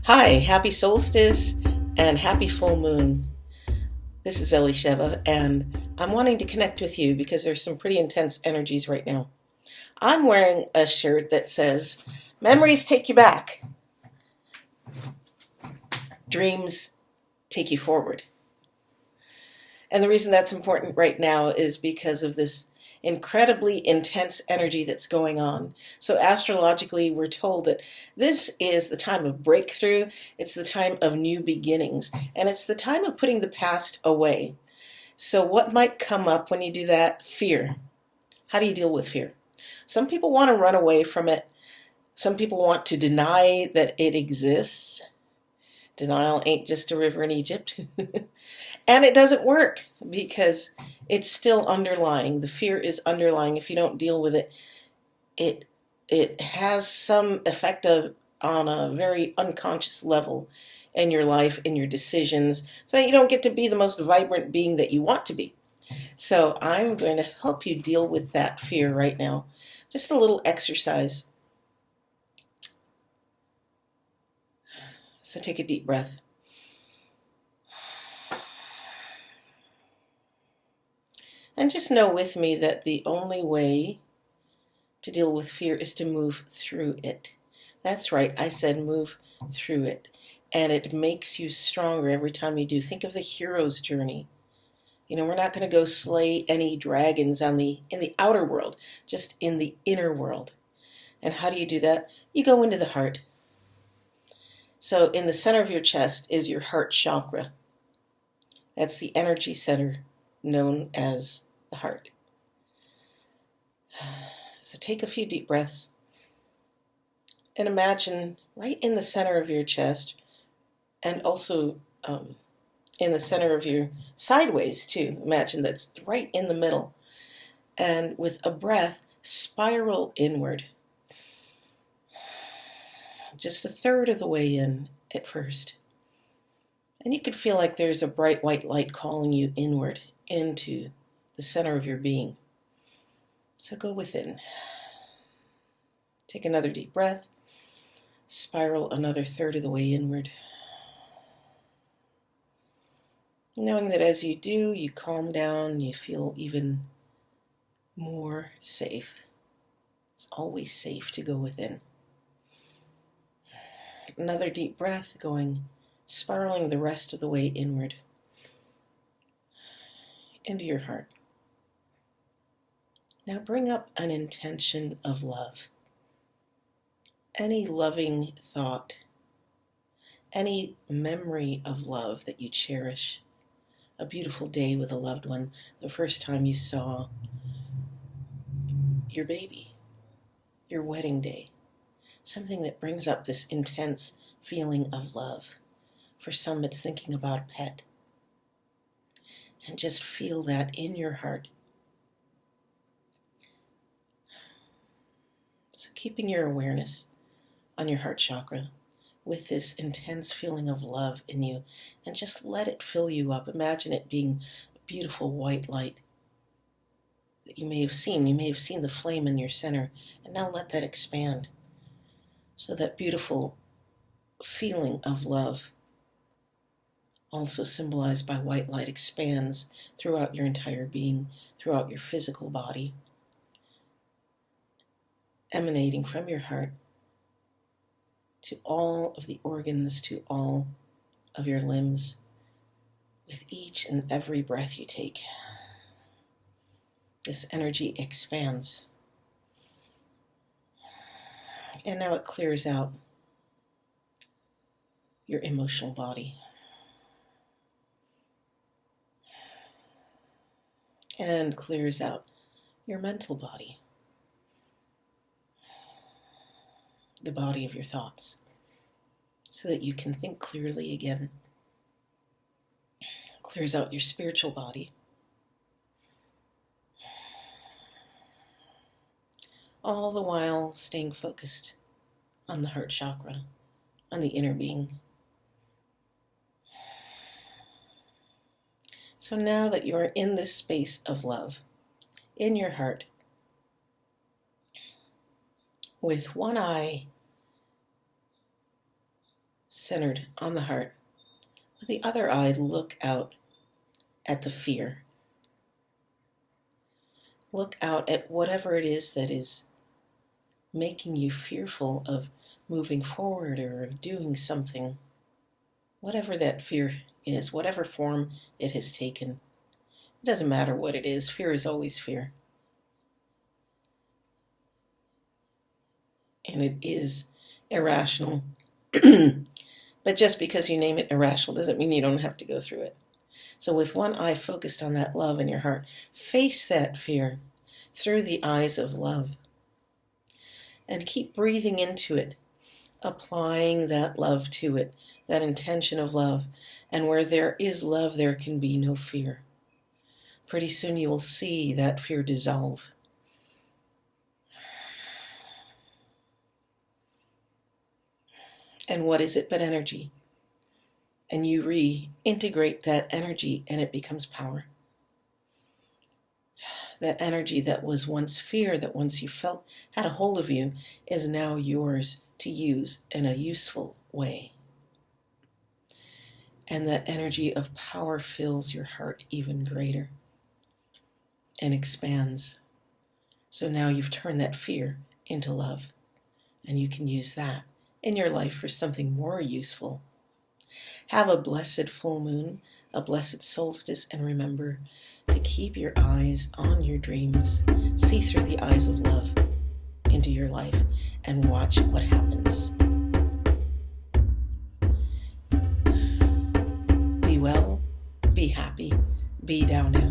Hi, happy solstice and happy full moon. This is Elisheva, and I'm wanting to connect with you because there's some pretty intense energies right now. I'm wearing a shirt that says, Memories take you back, dreams take you forward. And the reason that's important right now is because of this incredibly intense energy that's going on. So astrologically, we're told that this is the time of breakthrough, it's the time of new beginnings, and it's the time of putting the past away. So what might come up when you do that? Fear. How do you deal with fear? Some people want to run away from it. Some people want to deny that it exists. Denial ain't just a river in Egypt. And it doesn't work because it's still underlying. The fear is underlying. If you don't deal with it, it has some effect on a very unconscious level in your life, in your decisions, so that you don't get to be the most vibrant being that you want to be. So I'm going to help you deal with that fear right now. Just a little exercise. So take a deep breath. And just know with me that the only way to deal with fear is to move through it. That's right, I said move through it. And it makes you stronger every time you do. Think of the hero's journey. You know, we're not going to go slay any dragons in the outer world, just in the inner world. And how do you do that? You go into the heart. So in the center of your chest is your heart chakra. That's the energy center known as the heart. So take a few deep breaths and imagine right in the center of your chest, and also in the center of your sideways too. Imagine that's right in the middle. And with a breath, spiral inward. Just a third of the way in at first. And you could feel like there's a bright white light calling you inward into the center of your being. So go within. Take another deep breath. Spiral another third of the way inward. Knowing that as you do, you calm down, you feel even more safe. It's always safe to go within. Another deep breath, spiraling the rest of the way inward into your heart. Now bring up an intention of love. Any loving thought, any memory of love that you cherish. A beautiful day with a loved one, the first time you saw your baby, your wedding day. Something that brings up this intense feeling of love. For some, it's thinking about a pet. And just feel that in your heart. So keeping your awareness on your heart chakra with this intense feeling of love in you, and just let it fill you up. Imagine it being a beautiful white light that you may have seen. You may have seen the flame in your center, and now let that expand. So that beautiful feeling of love, also symbolized by white light, expands throughout your entire being, throughout your physical body, emanating from your heart to all of the organs, to all of your limbs, with each and every breath you take. This energy expands. And now it clears out your emotional body. And clears out your mental body. The body of your thoughts. So that you can think clearly again. Clears out your spiritual body. All the while staying focused on the heart chakra, on the inner being. So now that you are in this space of love, in your heart, with one eye centered on the heart. With the other eye, look out at the fear. Look out at whatever it is that is making you fearful of moving forward or of doing something. Whatever that fear is, whatever form it has taken. It doesn't matter what it is. Fear is always fear. And it is irrational. But just because you name it irrational doesn't mean you don't have to go through it. So with one eye focused on that love in your heart, face that fear through the eyes of love. And keep breathing into it, applying that love to it, that intention of love. And where there is love, there can be no fear. Pretty soon you will see that fear dissolve. And what is it but energy? And you reintegrate that energy and it becomes power. That energy that was once fear, that once you felt had a hold of you, is now yours to use in a useful way. And that energy of power fills your heart even greater and expands. So now you've turned that fear into love, and you can use that in your life for something more useful. Have a blessed full moon, a blessed solstice, and remember to keep your eyes on your dreams. See through the eyes of love into your life and watch what happens. Be well, be happy, be down now.